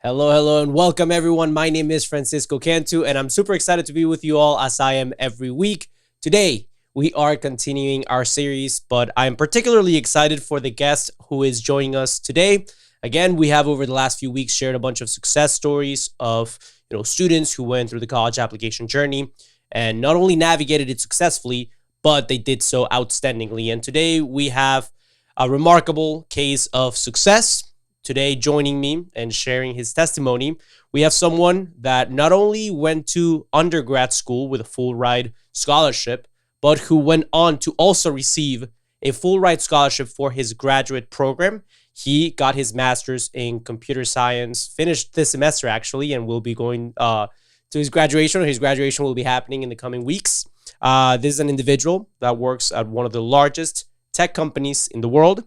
Hello, hello, and welcome everyone. My name is Francisco Cantu, and I'm super excited to be with you all as I am every week. Today, we are continuing our series, but I'm particularly excited for the guest who is joining us today. Again, we have over the last few weeks shared a bunch of success stories of students who went through the college application journey and not only navigated it successfully, but they did so outstandingly. And today we have a remarkable case of success. Today, joining me and sharing his testimony, we have someone that not only went to undergrad school with a full ride scholarship, but who went on to also receive a full ride scholarship for his graduate program. He got his master's in computer science, finished this semester actually, and will be going to his graduation. His graduation will be happening in the coming weeks. This is an individual that works at one of the largest tech companies in the world.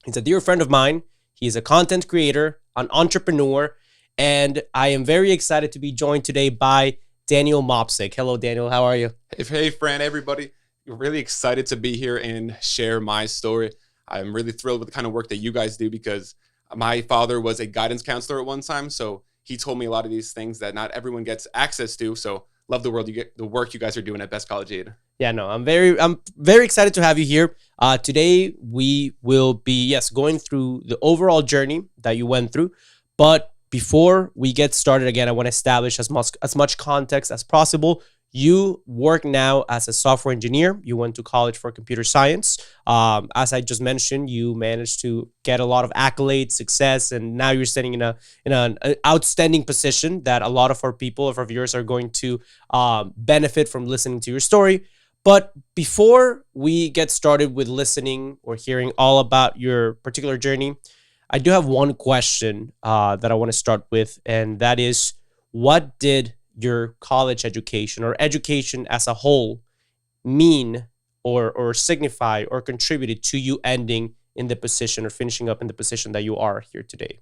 He's a dear friend of mine. He's a content creator, an entrepreneur, and I am very excited to be joined today by Daniel Mopsick. Hello, Daniel. How are you? Hey, Fran, everybody. Really excited to be here and share my story. I'm really thrilled with the kind of work that you guys do because my father was a guidance counselor at one time, so he told me a lot of these things that not everyone gets access to. So love the work you guys are doing at Best College Aid. Yeah, no, I'm very excited to have you here. Today we will be going through the overall journey that you went through, but before we get started again, I want to establish as much context as possible. You work now as a software engineer. You went to college for computer science. As I just mentioned, you managed to get a lot of accolades, success, and now you're sitting in an outstanding position that a lot of our viewers are going to benefit from listening to your story. But before we get started with listening or hearing all about your particular journey, I do have one question that I want to start with, and that is, what did your college education or education as a whole mean or signify or contributed to you ending in the position or finishing up in the position that you are here today?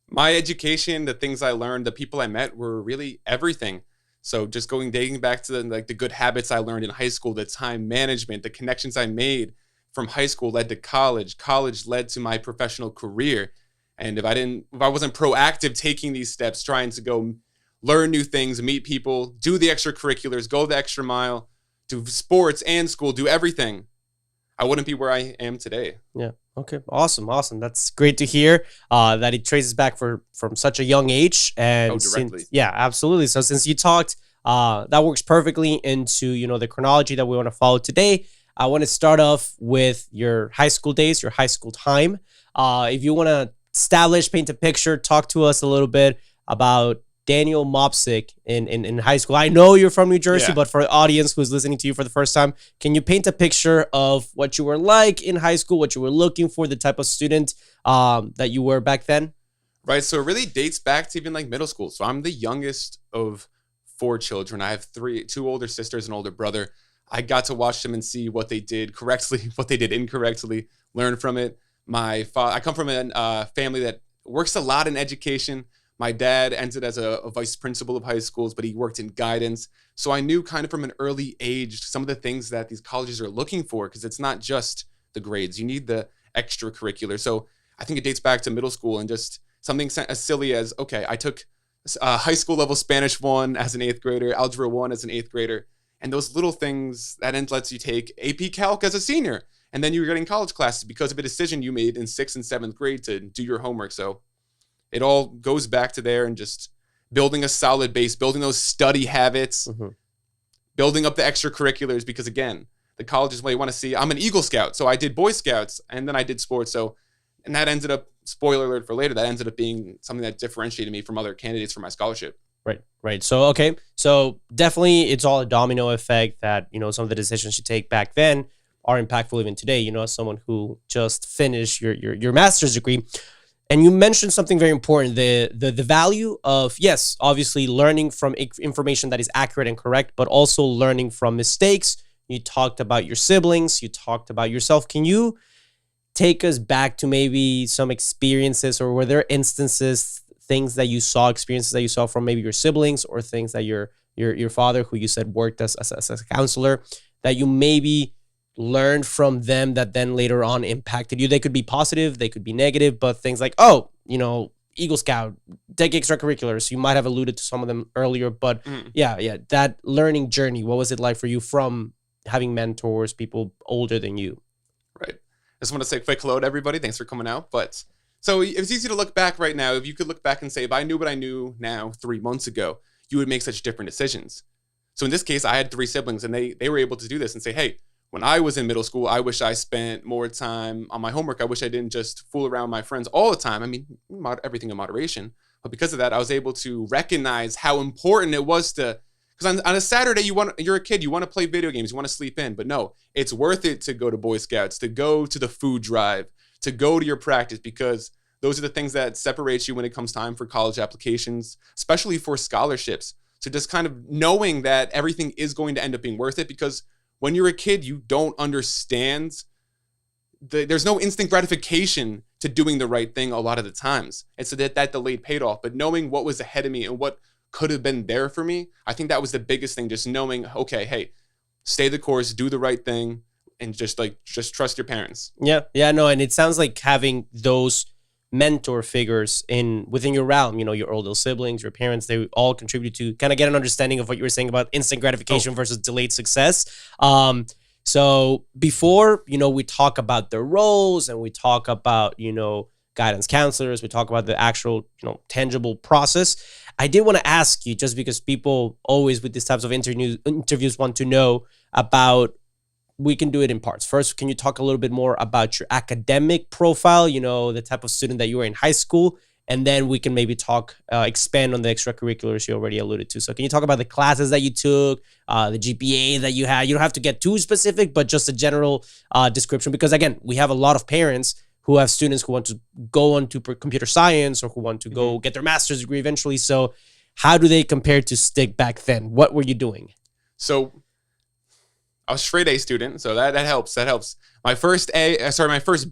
My education, the things I learned, the people I met were really everything. So just dating back to the good habits I learned in high school, the time management, the connections I made from high school led to college. College led to my professional career. And if I wasn't proactive taking these steps, trying to go learn new things, meet people, do the extracurriculars, go the extra mile, do sports and school, do everything, I wouldn't be where I am today. Yeah. Okay. Awesome. That's great to hear that it traces back from such a young age. And directly. Yeah, absolutely. So since you talked, that works perfectly into, the chronology that we want to follow today. I want to start off with your high school days, your high school time. If you want to paint a picture, talk to us a little bit about Daniel Mopsick in high school. I know you're from New Jersey, but for the audience who's listening to you for the first time, can you paint a picture of what you were like in high school, what you were looking for, the type of student that you were back then? Right. So it really dates back to even middle school. So I'm the youngest of 4 children. I have 2 older sisters and older brother. I got to watch them and see what they did correctly, what they did incorrectly, learn from it. I come from a family that works a lot in education. My dad entered as a vice principal of high schools, but he worked in guidance. So I knew kind of from an early age some of the things that these colleges are looking for, because it's not just the grades. You need the extracurricular. So I think it dates back to middle school and just something as silly as, okay, I took high school level Spanish 1 as an 8th grader, Algebra 1 as an 8th grader. And those little things that lets you take AP Calc as a senior. And then you're getting college classes because of a decision you made in 6th and 7th grade to do your homework. So it all goes back to there and just building a solid base, building those study habits, building up the extracurriculars. Because again, the colleges what you want to see. I'm an Eagle Scout, so I did Boy Scouts and then I did sports. And that ended up, spoiler alert for later, that ended up being something that differentiated me from other candidates for my scholarship. Right. So, okay. So definitely it's all a domino effect that, some of the decisions you take back then are impactful even today, as someone who just finished your master's degree. And you mentioned something very important, the value of, yes, obviously learning from information that is accurate and correct, but also learning from mistakes. You talked about your siblings, you talked about yourself. Can you take us back to maybe some experiences, or were there instances, experiences that you saw from maybe your siblings, or things that your father, who you said worked as a counselor, that you maybe learned from them that then later on impacted you? They could be positive, they could be negative, but things like, Eagle Scout, take extracurriculars. You might have alluded to some of them earlier, but yeah, that learning journey, what was it like for you from having mentors, people older than you? Right. I just want to say a quick hello to everybody. Thanks for coming out. But so it's easy to look back right now. If you could look back and say, if I knew what I knew now 3 months ago, you would make such different decisions. So in this case, I had 3 siblings, and they were able to do this and say, hey, when I was in middle school, I wish I spent more time on my homework. I wish I didn't just fool around with my friends all the time. I mean, everything in moderation. But because of that, I was able to recognize how important it was to, because on a Saturday, you're a kid, you want to play video games, you want to sleep in. But no, it's worth it to go to Boy Scouts, to go to the food drive, to go to your practice, because those are the things that separate you when it comes time for college applications, especially for scholarships. So just kind of knowing that everything is going to end up being worth it, because when you're a kid, you don't understand. There's no instant gratification to doing the right thing a lot of the times. And so that delayed paid off. But knowing what was ahead of me and what could have been there for me, I think that was the biggest thing. Just knowing, okay, hey, stay the course, do the right thing, and just trust your parents. Yeah, no, and it sounds like having those mentor figures within your realm, your older siblings, your parents, they all contribute to kind of get an understanding of what you were saying about instant gratification versus delayed success. So before, we talk about the roles and we talk about, guidance counselors, we talk about the actual, tangible process. I did want to ask you, just because people always with these types of interviews want to know about, we can do it in parts. First, can you talk a little bit more about your academic profile, the type of student that you were in high school? And then we can maybe expand on the extracurriculars you already alluded to. So can you talk about the classes that you took, the GPA that you had? You don't have to get too specific, but just a general description. Because again, we have a lot of parents who have students who want to go on to computer science or who want to go get their master's degree eventually. So how do they compare to STIC back then? What were you doing? So I was a straight A student, so that helps. That helps. My first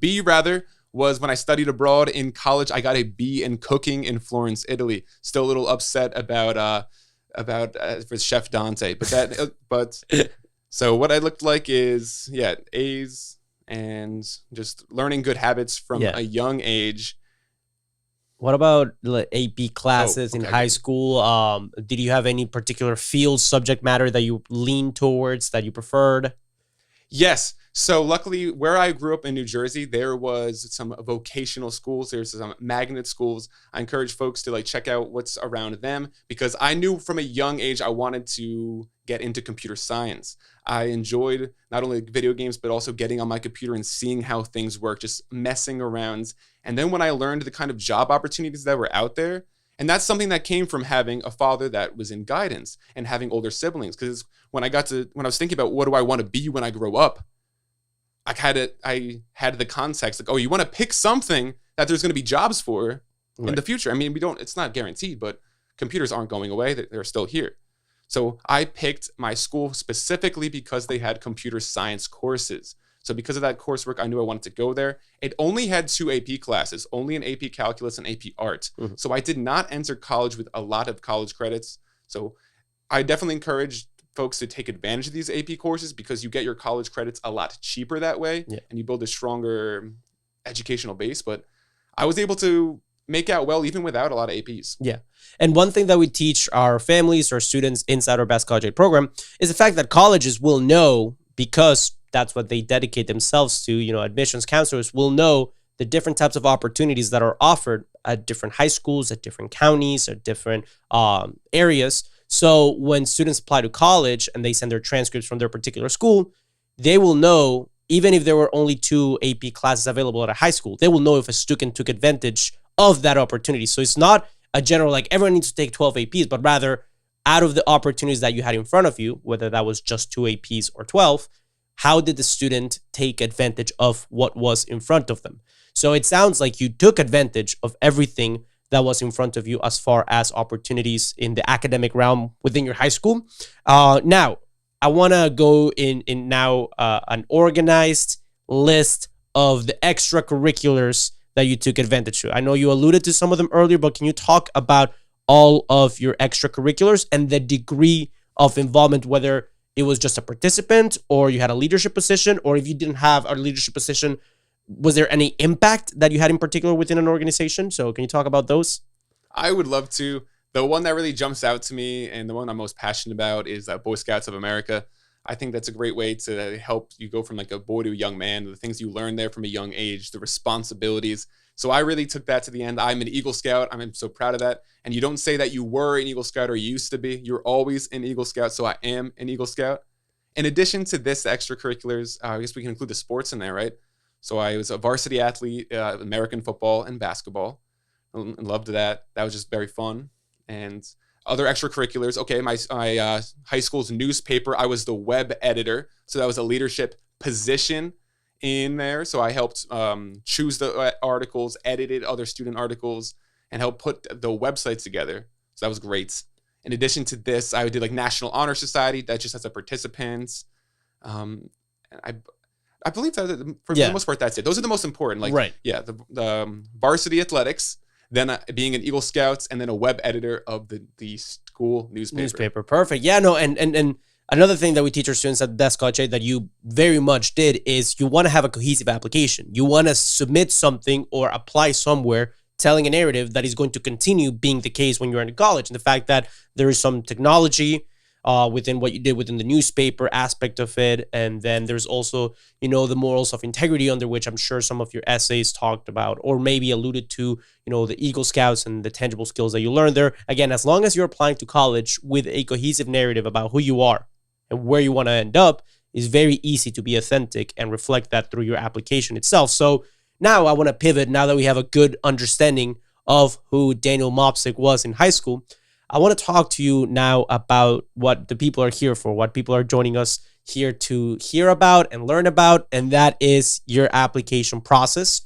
B rather, was when I studied abroad in college. I got a B in cooking in Florence, Italy. Still a little upset about for Chef Dante, but so what I looked like is A's and just learning good habits from a young age. What about the AP classes in high school? Did you have any particular field, subject matter that you leaned towards, that you preferred? Yes. So luckily, where I grew up in New Jersey, there was some vocational schools. There's some magnet schools. I encourage folks to check out what's around them, because I knew from a young age I wanted to get into computer science. I enjoyed not only video games, but also getting on my computer and seeing how things work, just messing around. And then when I learned the kind of job opportunities that were out there, and that's something that came from having a father that was in guidance and having older siblings. Because when I was thinking about what do I want to be when I grow up, I had the context you want to pick something that there's going to be jobs for in the future. I mean, it's not guaranteed, but computers aren't going away. They're still here. So I picked my school specifically because they had computer science courses. So because of that coursework, I knew I wanted to go there. It only had 2 AP classes, only an AP Calculus and AP Art. Mm-hmm. So I did not enter college with a lot of college credits. So I definitely encourage folks to take advantage of these AP courses, because you get your college credits a lot cheaper that way, and you build a stronger educational base. But I was able to make out well even without a lot of APs. Yeah. And one thing that we teach our families or students inside our Best College Aid program is the fact that colleges will know, because that's what they dedicate themselves to, admissions counselors will know the different types of opportunities that are offered at different high schools, at different counties, at different areas. So when students apply to college and they send their transcripts from their particular school, they will know, even if there were only 2 AP classes available at a high school, they will know if a student took advantage of that opportunity. So it's not a general, everyone needs to take 12 APs, but rather out of the opportunities that you had in front of you, whether that was just 2 APs or 12, how did the student take advantage of what was in front of them? So it sounds like you took advantage of everything that was in front of you as far as opportunities in the academic realm within your high school. Now, I want to go in now an organized list of the extracurriculars that you took advantage of. I know you alluded to some of them earlier, but can you talk about all of your extracurriculars and the degree of involvement, whether it was just a participant or you had a leadership position, or if you didn't have a leadership position, was there any impact that you had in particular within an organization? So can you talk about those? I would love to. The one that really jumps out to me and the one I'm most passionate about is Boy Scouts of America. I think that's a great way to help you go from like a boy to a young man, the things you learn there from a young age, the responsibilities. So I really took that to the end. I'm an Eagle Scout. I'm so proud of that. And you don't say that you were an Eagle Scout or you used to be. You're always an Eagle Scout. So I am an Eagle Scout. In addition to this, extracurriculars, I guess we can include the sports in there, right? So I was a varsity athlete, American football and basketball. I loved that. That was just very fun. And other extracurriculars. Okay, my high school's newspaper, I was the web editor. So that was a leadership position in there. So I helped choose the articles, edited other student articles, and helped put the websites together. So that was great. In addition to this, I did like National Honor Society. That just has a participants. I believe that for the most part, that's it. Those are the most important. Like, right. Yeah, the varsity athletics, then being an Eagle Scouts, and then a web editor of the school newspaper. Perfect. Yeah, no, and another thing that we teach our students at Desk College that you very much did is you want to have a cohesive application. You want to submit something or apply somewhere telling a narrative that is going to continue being the case when you're in college. And the fact that there is some technology within what you did within the newspaper aspect of it. And then there's also, the morals of integrity, under which I'm sure some of your essays talked about or maybe alluded to, the Eagle Scouts and the tangible skills that you learned there. Again, as long as you're applying to college with a cohesive narrative about who you are and where you want to end up, it's very easy to be authentic and reflect that through your application itself. So now I want to pivot, now that we have a good understanding of who Daniel Mopsik was in high school. I want to talk to you now about what the people are here for, what people are joining us here to hear about and learn about, and that is your application process.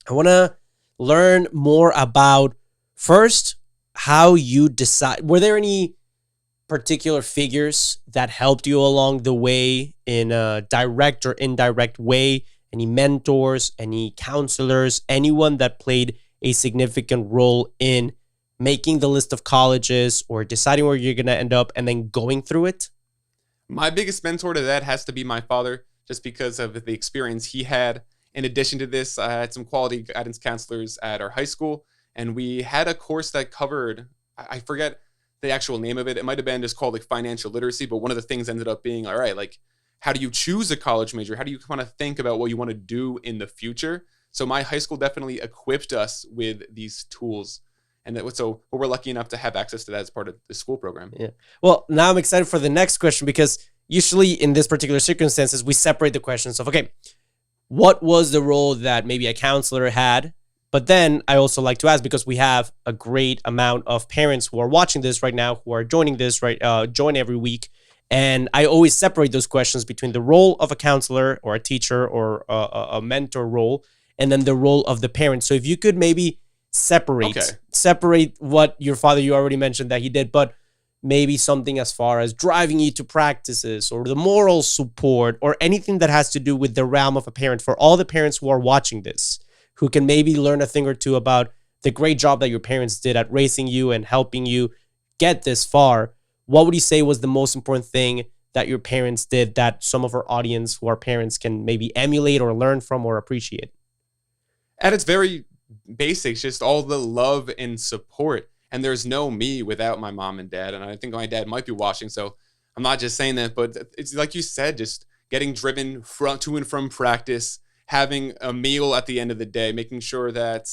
I want to learn more about, first, how you decide. Were there any particular figures that helped you along the way in a direct or indirect way? Any mentors, any counselors, anyone that played a significant role in making the list of colleges or deciding where you're going to end up and then going through it? My biggest mentor to that has to be my father, just because of the experience he had. In addition to this, I had some quality guidance counselors at our high school, and we had a course that covered, I forget the actual name of it. It might have been just called like financial literacy, but one of the things ended up being, all right, like, how do you choose a college major? How do you kind of think about what you want to do in the future? So my high school definitely equipped us with these tools. And so we're lucky enough to have access to that as part of the school program. Yeah. Well, now I'm excited for the next question, because usually in this particular circumstances, we separate the questions of, okay, what was the role that maybe a counselor had? But then I also like to ask, because we have a great amount of parents who are watching this right now, who are joining this join every week. And I always separate those questions between the role of a counselor or a teacher or a mentor role, and then the role of the parent. So if you could maybe separate what your father, you already mentioned that he did, but maybe something as far as driving you to practices or the moral support or anything that has to do with the realm of a parent, for all the parents who are watching this, who can maybe learn a thing or two about the great job that your parents did at raising you and helping you get this far. What would you say was the most important thing that your parents did that some of our audience who are parents can maybe emulate or learn from or appreciate? At its very basics, just all the love and support. And there's no me without my mom and dad. And I think my dad might be watching, so I'm not just saying that, but it's like you said, just getting driven to and from practice, having a meal at the end of the day, making sure that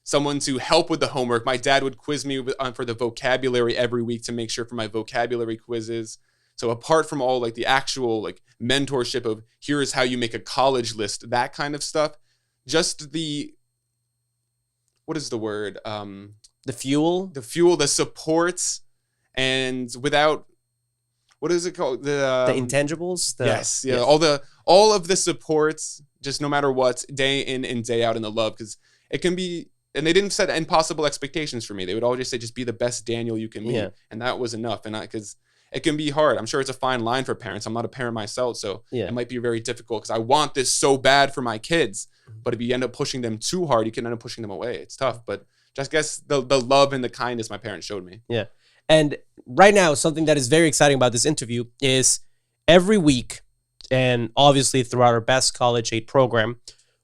someone to help with the homework. My dad would quiz me for the vocabulary every week to make sure for my vocabulary quizzes. So apart from all like the actual like mentorship of here's how you make a college list, that kind of stuff, just what is the word? The fuel, the supports, and without, what is it called? The intangibles. Yes. All of the supports, just no matter what, day in and day out in the love, because it can be. And they didn't set impossible expectations for me. They would always just say, just be the best Daniel you can be. Yeah. And that was enough. And because it can be hard. I'm sure it's a fine line for parents. I'm not a parent myself, so it might be very difficult because I want this so bad for my kids. But if you end up pushing them too hard, you can end up pushing them away. It's tough. But just guess the love and the kindness my parents showed me. Yeah. And right now, something that is very exciting about this interview is every week, and obviously throughout our Best College 8 program,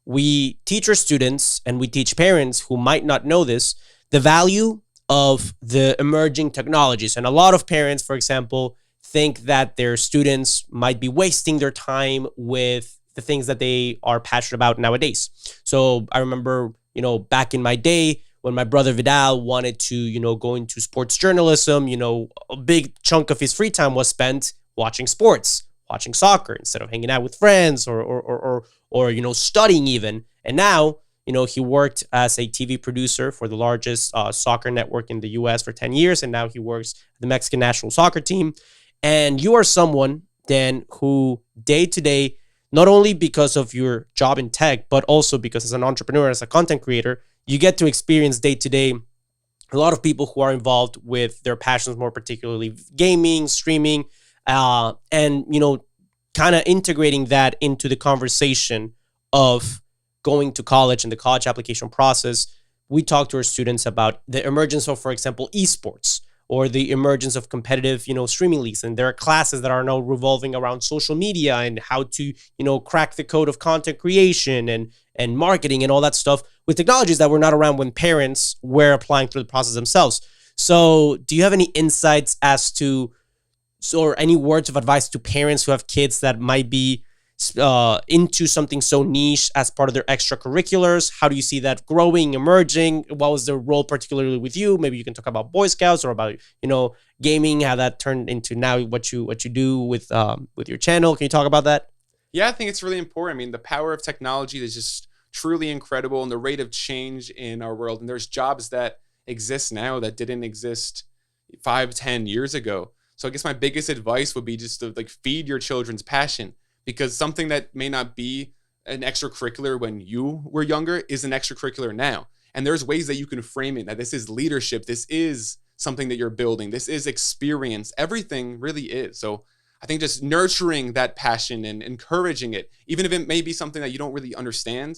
we teach our students and we teach parents who might not know this, the value of the emerging technologies. And a lot of parents, for example, think that their students might be wasting their time with the things that they are passionate about nowadays. So I remember, back in my day when my brother Vidal wanted to, go into sports journalism, a big chunk of his free time was spent watching sports, watching soccer instead of hanging out with friends or studying even. And now, he worked as a TV producer for the largest soccer network in the US for 10 years. And now he works at the Mexican national soccer team. And you are someone, Dan, who day to day, not only because of your job in tech, but also because as an entrepreneur, as a content creator, you get to experience day to day a lot of people who are involved with their passions, more particularly gaming, streaming, and, kind of integrating that into the conversation of going to college and the college application process. We talk to our students about the emergence of, for example, esports, or the emergence of competitive, streaming leagues. And there are classes that are now revolving around social media and how to, crack the code of content creation and marketing and all that stuff with technologies that were not around when parents were applying through the process themselves. So do you have any insights as to, or any words of advice to parents who have kids that might be into something so niche as part of their extracurriculars? How do you see that growing, emerging? What was the role particularly with you? Maybe you can talk about Boy Scouts or about, gaming, how that turned into now what you do with your channel. Can you talk about that? Yeah, I think it's really important. I mean, the power of technology is just truly incredible, and the rate of change in our world. And there's jobs that exist now that didn't exist 5-10 years ago. So I guess my biggest advice would be just to feed your children's passion, because something that may not be an extracurricular when you were younger is an extracurricular now. And there's ways that you can frame it, that this is leadership, this is something that you're building, this is experience, everything really is. So I think just nurturing that passion and encouraging it, even if it may be something that you don't really understand.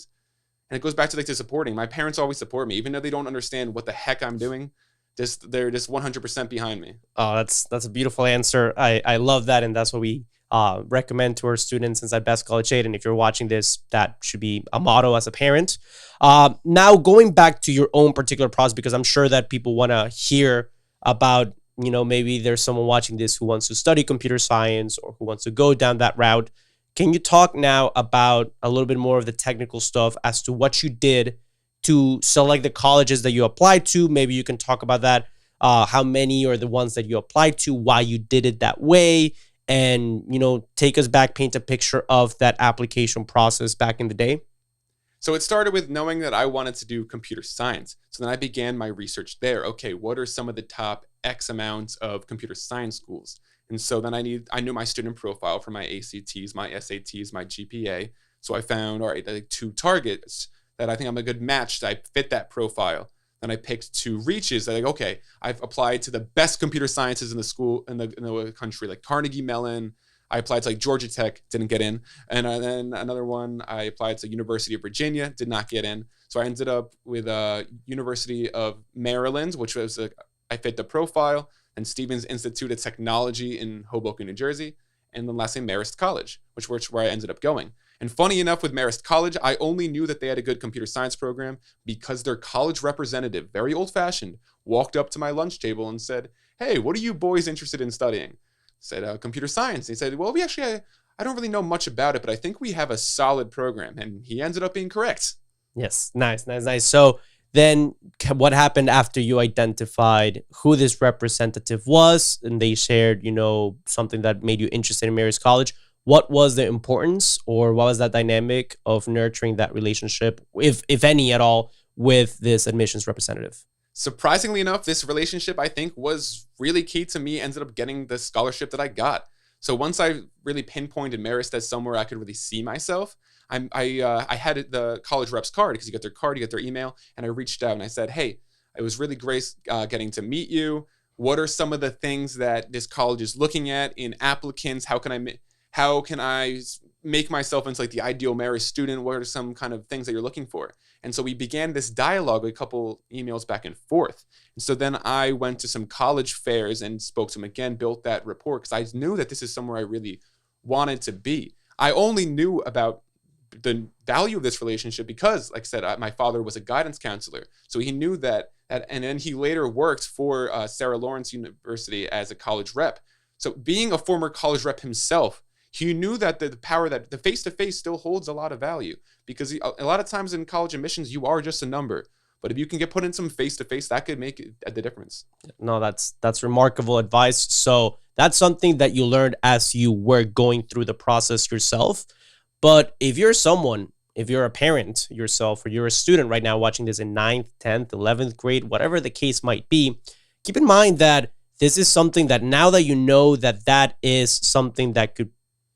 And it goes back to the supporting. My parents always support me, even though they don't understand what the heck I'm doing. They're just 100% behind me. Oh, that's a beautiful answer. I love that. And that's what we recommend to our students inside Best College Aid. And if you're watching this, that should be a motto as a parent. Now, going back to your own particular process, because I'm sure that people want to hear about, maybe there's someone watching this who wants to study computer science or who wants to go down that route. Can you talk now about a little bit more of the technical stuff as to what you did to select the colleges that you applied to? Maybe you can talk about that, how many are the ones that you applied to, why you did it that way, and, take us back, paint a picture of that application process back in the day. So it started with knowing that I wanted to do computer science. So then I began my research there. Okay, what are some of the top X amounts of computer science schools? And so then I knew my student profile for my ACTs, my SATs, my GPA. So I found, all right, 2 targets that I think I'm a good match, that I fit that profile. Then I picked 2 reaches that okay, I've applied to the best computer sciences in the country, like Carnegie Mellon. I applied to Georgia Tech, didn't get in. And then another one, I applied to University of Virginia, did not get in. So I ended up with University of Maryland, which was I fit the profile, and Stevens Institute of Technology in Hoboken, New Jersey, and then lastly Marist College, which where I ended up going. And funny enough, with Marist College, I only knew that they had a good computer science program because their college representative, very old-fashioned, walked up to my lunch table and said, "Hey, what are you boys interested in studying?" I said, "Computer science." And he said, "Well, I don't really know much about it, but I think we have a solid program." And he ended up being correct. Yes, nice. So then what happened after you identified who this representative was and they shared, something that made you interested in Marist College? What was the importance, or what was that dynamic of nurturing that relationship, if any at all, with this admissions representative? Surprisingly enough, this relationship, I think, was really key to me ended up getting the scholarship that I got. So once I really pinpointed Marist as somewhere I could really see myself, I had the college rep's card, because you get their card, you get their email, and I reached out and I said, "Hey, it was really great getting to meet you. What are some of the things that this college is looking at in applicants? How can I make myself into the ideal Marist student? What are some kind of things that you're looking for?" And so we began this dialogue, a couple emails back and forth. And so then I went to some college fairs and spoke to him again, built that rapport, because I knew that this is somewhere I really wanted to be. I only knew about the value of this relationship because, like I said, my father was a guidance counselor. So he knew that, and then he later worked for Sarah Lawrence University as a college rep. So being a former college rep himself, he knew that the power that the face-to-face still holds a lot of value because a lot of times in college admissions, you are just a number. But if you can get put in some face-to-face, that could make the difference. No, that's remarkable advice. So that's something that you learned as you were going through the process yourself. But if you're a parent yourself, or you're a student right now watching this in 9th, 10th, 11th grade, whatever the case might be, keep in mind that this is something that now that you know that is something that could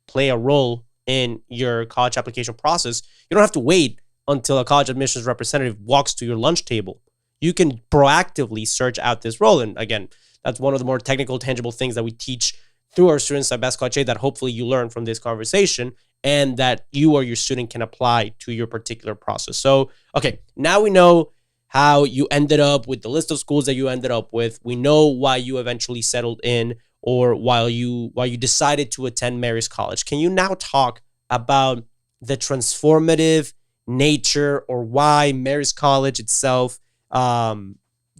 play a role in your college application process, you don't have to wait until a college admissions representative walks to your lunch table. You can proactively search out this role. And again, that's one of the more technical, tangible things that we teach through our students at Best College that hopefully you learn from this conversation and that you or your student can apply to your particular process. So, okay, now we know how you ended up with the list of schools that you ended up with. We know why you eventually settled in, or why you decided to attend Marist College. Can you now talk about the transformative nature, or why Marist College itself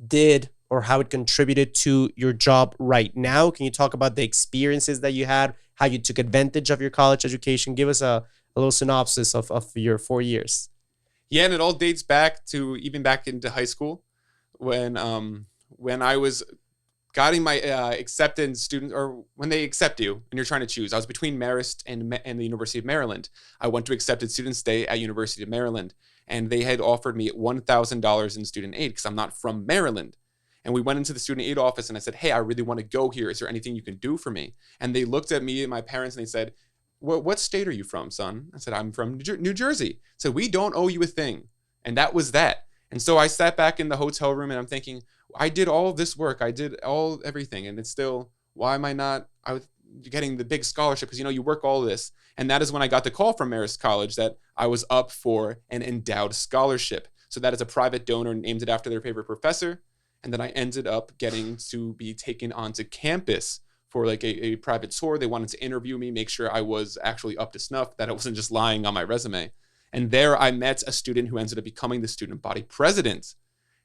did, or how it contributed to your job right now? Can you talk about the experiences that you had, how you took advantage of your college education? Give us a little synopsis of your 4 years. Yeah, and it all dates back to even back into high school when I was getting my acceptance student, or when they accept you and you're trying to choose. I was between Marist and the University of Maryland. I went to accepted student stay at University of Maryland, and they had offered me $1,000 in student aid because I'm not from Maryland. And we went into the student aid office and I said, hey, I really want to go here. Is there anything you can do for me? And they looked at me and my parents and they said, what state are you from, son? I said, I'm from New Jersey. So we don't owe you a thing. And that was that. And so I sat back in the hotel room and I'm thinking, I did all this work. I did everything. And it's still, why am I not getting the big scholarship? Because, you work all this. And that is when I got the call from Marist College that I was up for an endowed scholarship. So that is a private donor named it after their favorite professor. And then I ended up getting to be taken onto campus for like a private tour. They wanted to interview me, make sure I was actually up to snuff, that I wasn't just lying on my resume. And there I met a student who ended up becoming the student body president.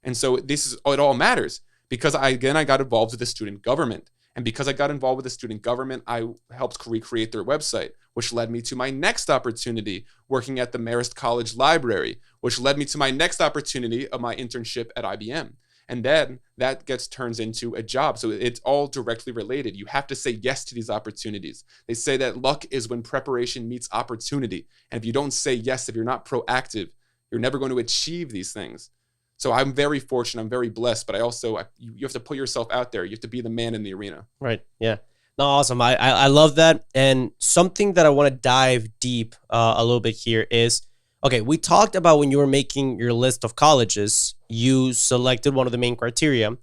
And so it all matters because I got involved with the student government. And because I got involved with the student government, I helped recreate their website, which led me to my next opportunity working at the Marist College Library, which led me to my next opportunity of my internship at IBM. And then that turns into a job. So it's all directly related. You have to say yes to these opportunities. They say that luck is when preparation meets opportunity. And if you don't say yes, if you're not proactive, you're never going to achieve these things. So I'm very fortunate. I'm very blessed. But you have to put yourself out there. You have to be the man in the arena. Right. Yeah. No, awesome. I love that. And something that I want to dive deep a little bit here is, okay, we talked about when you were making your list of colleges, you selected one of the main criteria.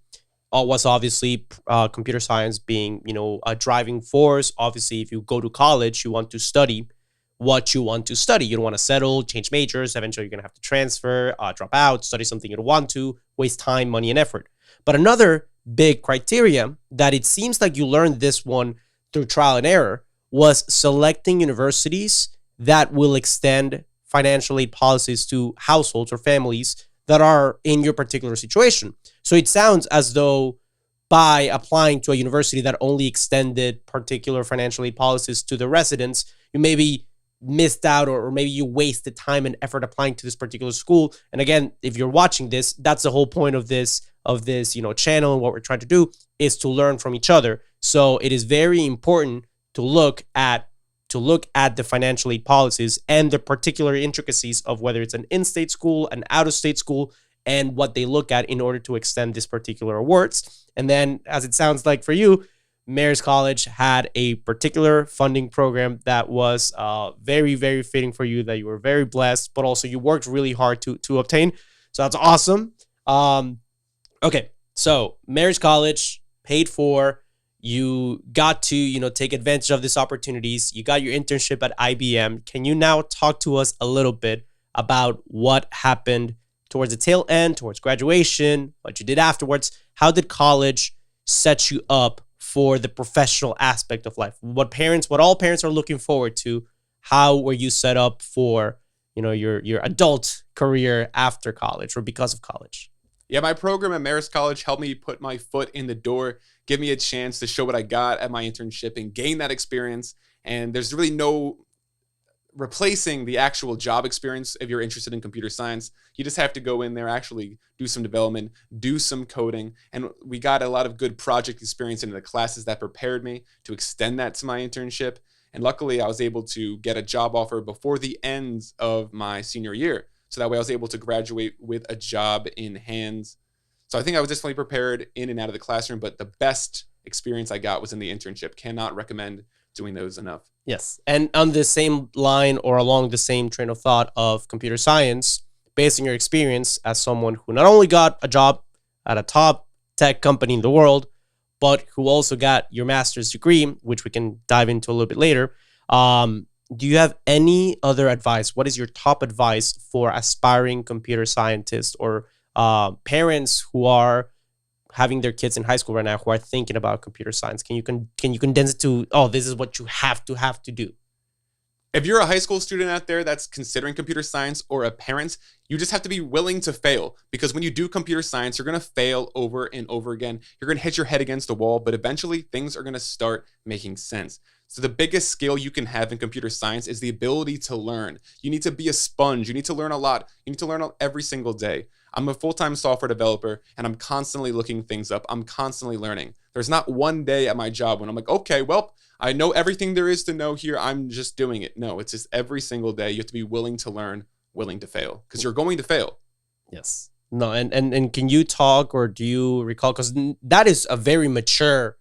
Was obviously computer science being, a driving force. Obviously, if you go to college, you want to study what you want to study. You don't want to settle, change majors. Eventually, you're going to have to transfer, drop out, study something you don't want to, waste time, money, and effort. But another big criteria that it seems like you learned this one through trial and error was selecting universities that will extend financial aid policies to households or families that are in your particular situation. So it sounds as though by applying to a university that only extended particular financial aid policies to the residents, you maybe missed out, or maybe you wasted time and effort applying to this particular school. And again, if you're watching this, that's the whole point of this channel, and what we're trying to do is to learn from each other. So it is very important to look at the financial aid policies and the particular intricacies of whether it's an in-state school, an out-of-state school, and what they look at in order to extend this particular awards. And then, as it sounds like for you, Marist College had a particular funding program that was very, very fitting for you, that you were very blessed, but also you worked really hard to obtain. So that's awesome. Okay, so Marist College paid for. You got to, take advantage of these opportunities. You got your internship at IBM. Can you now talk to us a little bit about what happened towards the tail end, towards graduation, what you did afterwards? How did college set you up for the professional aspect of life? What all parents are looking forward to, how were you set up for your adult career after college or because of college? Yeah, my program at Marist College helped me put my foot in the door, give me a chance to show what I got at my internship and gain that experience. And there's really no replacing the actual job experience if you're interested in computer science. You just have to go in there, actually do some development, do some coding. And we got a lot of good project experience in the classes that prepared me to extend that to my internship. And luckily, I was able to get a job offer before the end of my senior year. So that way I was able to graduate with a job in hand. So I think I was definitely prepared in and out of the classroom, but the best experience I got was in the internship. Cannot recommend doing those enough. Yes. And on the same line or along the same train of thought of computer science, based on your experience as someone who not only got a job at a top tech company in the world, but who also got your master's degree, which we can dive into a little bit later, do you have any other advice? What is your top advice for aspiring computer scientists or parents who are having their kids in high school right now who are thinking about computer science? Can you condense it to, oh, this is what you have to do? If you're a high school student out there that's considering computer science or a parent, you just have to be willing to fail, because when you do computer science, you're going to fail over and over again. You're going to hit your head against the wall, but eventually things are going to start making sense. So the biggest skill you can have in computer science is the ability to learn. You need to be a sponge. You need to learn a lot. You need to learn every single day. I'm a full-time software developer, and I'm constantly looking things up. I'm constantly learning. There's not one day at my job when I'm like, okay, well, I know everything there is to know here. I'm just doing it. No, it's just every single day. You have to be willing to learn, willing to fail, because you're going to fail. Yes. No, and can you talk, or do you recall, because that is a very mature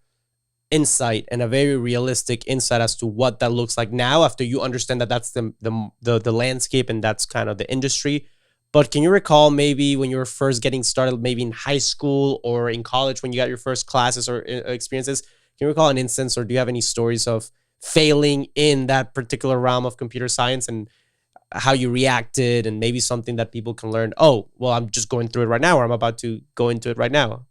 insight and a very realistic insight as to what that looks like now after you understand that that's the landscape and that's kind of the industry. But can you recall maybe when you were first getting started, maybe in high school or in college when you got your first classes or experiences? Can you recall an instance, or do you have any stories of failing in that particular realm of computer science and how you reacted, and maybe something that people can learn? Oh, well, I'm just going through it right now, or I'm about to go into it right now.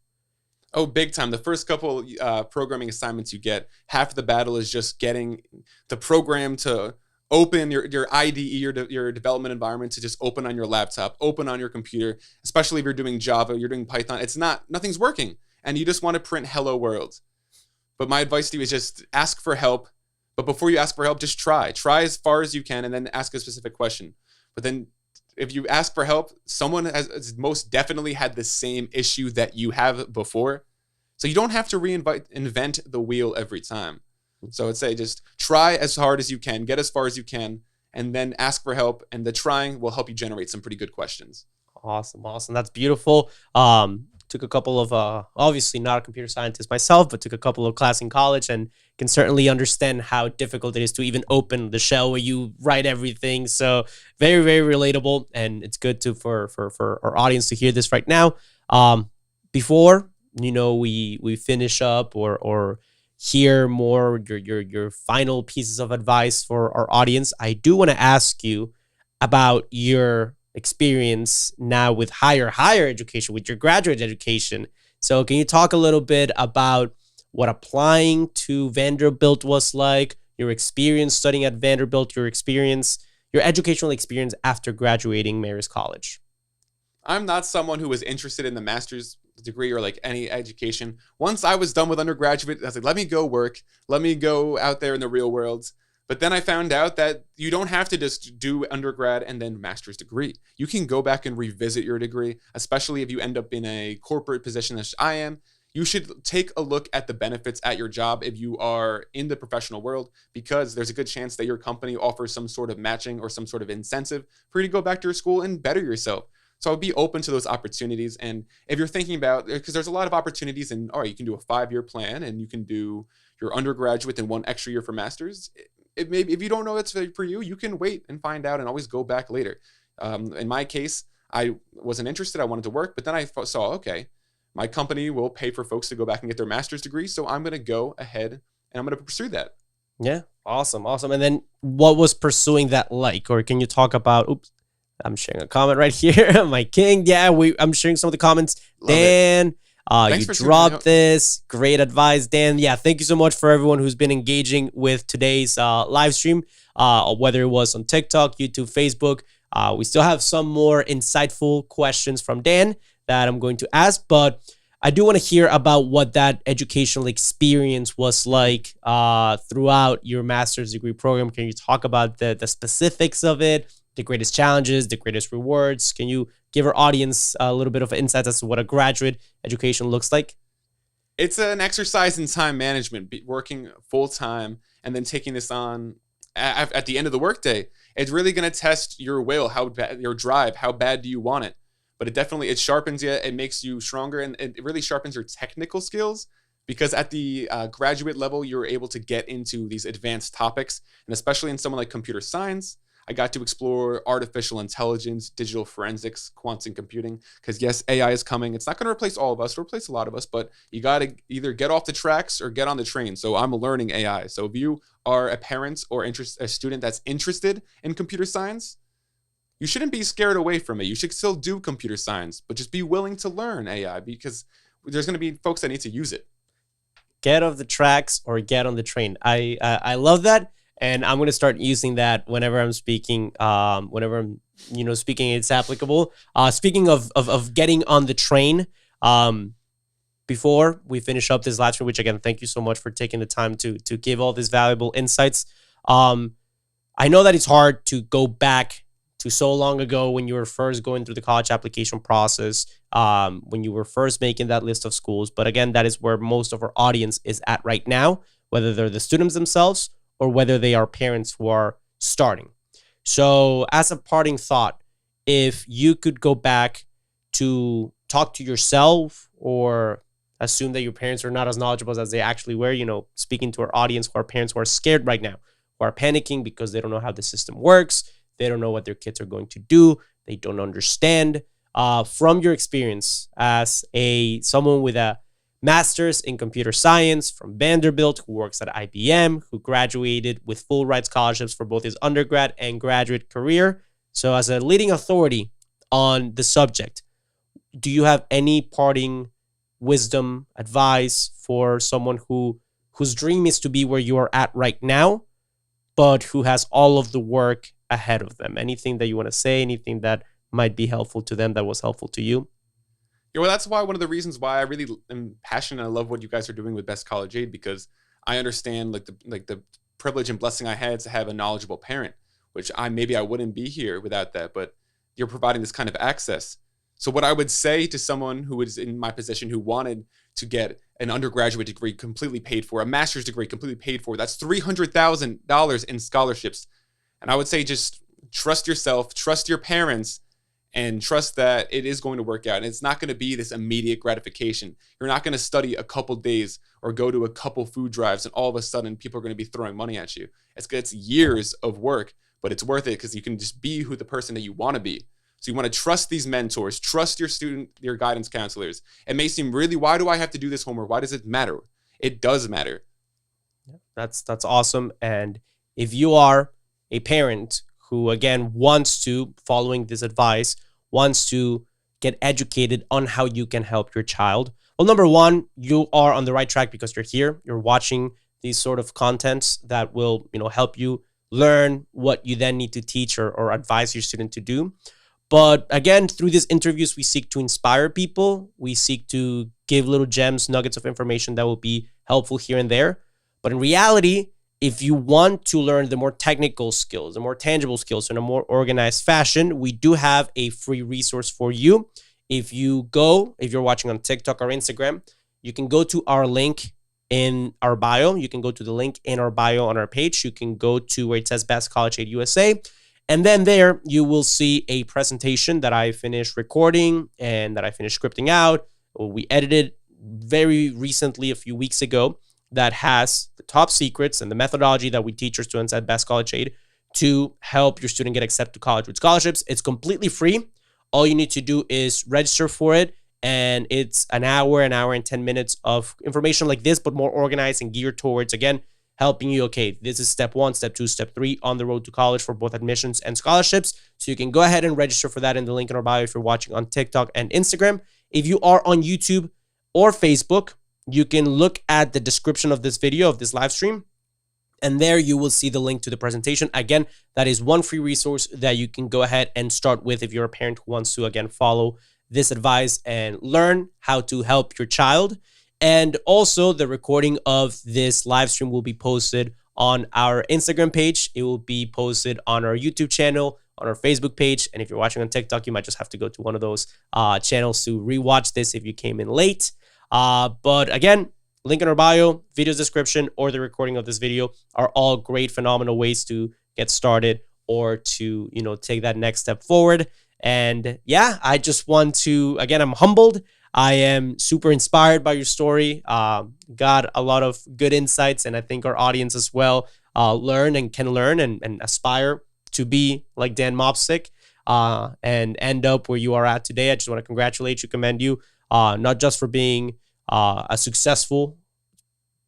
Oh, big time. The first couple programming assignments you get, half of the battle is just getting the program to open, your IDE, your development environment to just open on your laptop, open on your computer, especially if you're doing Java, you're doing Python. Nothing's working, and you just want to print hello world. But my advice to you is just ask for help. But before you ask for help, just try. Try as far as you can, and then ask a specific question. But then if you ask for help, someone has most definitely had the same issue that you have before. So you don't have to invent the wheel every time. So I'd say just try as hard as you can, get as far as you can, and then ask for help. And the trying will help you generate some pretty good questions. Awesome. That's beautiful. Took a couple of, obviously not a computer scientist myself, but took a couple of classes in college and can certainly understand how difficult it is to even open the shell where you write everything. So very, very relatable. And it's good for our audience to hear this right now. Before, we finish up or hear more your final pieces of advice for our audience, I do want to ask you about your experience now with higher education, with your graduate education. So can you talk a little bit about what applying to Vanderbilt was like, your experience studying at Vanderbilt, your educational experience after graduating Marist College? I'm not someone who was interested in the master's degree or like any education. Once I was done with undergraduate, I was like, let me go work. Let me go out there in the real world. But then I found out that you don't have to just do undergrad and then master's degree. You can go back and revisit your degree, especially if you end up in a corporate position as I am. You should take a look at the benefits at your job if you are in the professional world, because there's a good chance that your company offers some sort of matching or some sort of incentive for you to go back to your school and better yourself. So I would be open to those opportunities. And if you're thinking about, because there's a lot of opportunities in, all right, you can do a 5-year plan and you can do your undergraduate and 1 extra year for master's. Maybe if you don't know it's for you, you can wait and find out and always go back later. In my case, I wasn't interested. I wanted to work, but then I saw, okay, my company will pay for folks to go back and get their master's degree. So I'm going to go ahead and I'm going to pursue that. Yeah. Awesome. And then what was pursuing that like? Or can you talk about, oops, I'm sharing a comment right here. My king. Yeah, I'm sharing some of the comments. Love Dan, Thanks you for dropped this. Great advice, Dan. Yeah, thank you so much for everyone who's been engaging with today's live stream, whether it was on TikTok, YouTube, Facebook. We still have some more insightful questions from Dan that I'm going to ask, but I do want to hear about what that educational experience was like throughout your master's degree program. Can you talk about the specifics of it, the greatest challenges, the greatest rewards? Can you give our audience a little bit of insight as to what a graduate education looks like? It's an exercise in time management, working full time and then taking this on at the end of the workday. It's really going to test your will, how bad, your drive, how bad do you want it? But it sharpens you, it makes you stronger, and it really sharpens your technical skills, because at the graduate level, you're able to get into these advanced topics. And especially in someone like computer science, I got to explore artificial intelligence, digital forensics, quantum computing, because yes, AI is coming. It's not going to replace all of us, it'll replace a lot of us, but you got to either get off the tracks or get on the train. So I'm learning AI. So if you are a parent or a student that's interested in computer science, you shouldn't be scared away from it. You should still do computer science, but just be willing to learn AI, because there's going to be folks that need to use it. Get off the tracks or get on the train. I love that, and I'm going to start using that whenever I'm speaking. Whenever I'm speaking, it's applicable. Speaking of getting on the train, before we finish up this lecture, which again, thank you so much for taking the time to give all these valuable insights. I know that it's hard to go back to so long ago when you were first going through the college application process, when you were first making that list of schools. But again, that is where most of our audience is at right now, whether they're the students themselves or whether they are parents who are starting. So as a parting thought, if you could go back to talk to yourself, or assume that your parents are not as knowledgeable as they actually were, speaking to our audience who are parents who are scared right now, who are panicking because they don't know how the system works, they don't know what their kids are going to do, they don't understand. From your experience as someone with a master's in computer science from Vanderbilt, who works at IBM, who graduated with full ride scholarships for both his undergrad and graduate career, so as a leading authority on the subject, do you have any parting wisdom, advice for someone whose dream is to be where you are at right now, but who has all of the work ahead of them? Anything that you want to say, anything that might be helpful to them that was helpful to you? Yeah, well, that's why one of the reasons why I really am passionate. I love what you guys are doing with Best College Aid, because I understand the privilege and blessing I had to have a knowledgeable parent, which maybe I wouldn't be here without that, but you're providing this kind of access. So what I would say to someone who is in my position, who wanted to get an undergraduate degree completely paid for, a master's degree completely paid for, that's $300,000 in scholarships. And I would say just trust yourself, trust your parents, and trust that it is going to work out. And it's not going to be this immediate gratification. You're not going to study a couple days or go to a couple food drives and all of a sudden people are going to be throwing money at you. It's years of work, but it's worth it because you can just be the person that you want to be. So you want to trust these mentors, trust your guidance counselors. It may seem really, why do I have to do this homework? Why does it matter? It does matter. That's awesome. And if you are a parent who, again, wants to, following this advice, wants to get educated on how you can help your child, well, number one, you are on the right track because you're here. You're watching these sort of contents that will, help you learn what you then need to teach or advise your student to do. But again, through these interviews, we seek to inspire people. We seek to give little gems, nuggets of information that will be helpful here and there. But in reality, if you want to learn the more technical skills, the more tangible skills in a more organized fashion, we do have a free resource for you. If you're watching on TikTok or Instagram, you can go to our link in our bio. You can go to the link in our bio on our page. You can go to where it says Best College Aid USA. And then there you will see a presentation that I finished recording and that I finished scripting out. We edited very recently, a few weeks ago, that has the top secrets and the methodology that we teach our students at Best College Aid to help your student get accepted to college with scholarships. It's completely free. All you need to do is register for it. And it's an hour and 10 minutes of information like this, but more organized and geared towards, again, helping you, okay, this is step 1, step 2, step 3 on the road to college for both admissions and scholarships. So you can go ahead and register for that in the link in our bio if you're watching on TikTok and Instagram. If you are on YouTube or Facebook, you can look at the description of this video, of this live stream, And there you will see the link to the presentation. Again, that is one free resource that you can go ahead and start with if you're a parent who wants to, again, follow this advice and learn how to help your child. And also the recording of this live stream will be posted on our Instagram page. It will be posted on our YouTube channel, on our Facebook page. And if you're watching on TikTok, you might just have to go to one of those channels to rewatch this if you came in late. But again, link in our bio, video's description, or the recording of this video are all great, phenomenal ways to get started or to, take that next step forward. And yeah, I just want to, again, I'm humbled. I am super inspired by your story. Got a lot of good insights, and I think our audience as well can learn and aspire to be like Dan Mopsick and end up where you are at today. I just want to congratulate you, commend you, not just for being a successful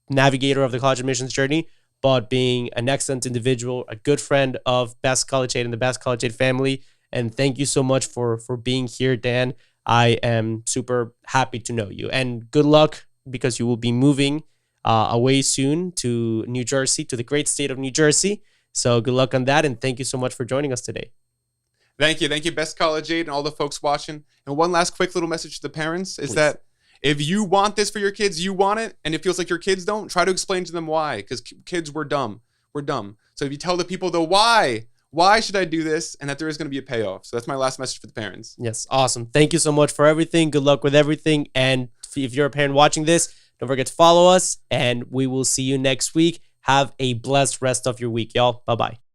navigator of the college admissions journey, but being an excellent individual, a good friend of Best College Aid and the Best College Aid family. And thank you so much for being here, Dan. I am super happy to know you. And good luck, because you will be moving away soon to New Jersey, to the great state of New Jersey. So good luck on that. And thank you so much for joining us today. Thank you. Thank you, Best College Aid and all the folks watching. And one last quick little message to the parents is that if you want this for your kids, you want it, and it feels like your kids don't, try to explain to them why, because kids, we're dumb. We're dumb. So if you tell the people the why should I do this, and that there is going to be a payoff. So that's my last message for the parents. Yes, awesome. Thank you so much for everything. Good luck with everything. And if you're a parent watching this, don't forget to follow us, and we will see you next week. Have a blessed rest of your week, y'all. Bye-bye.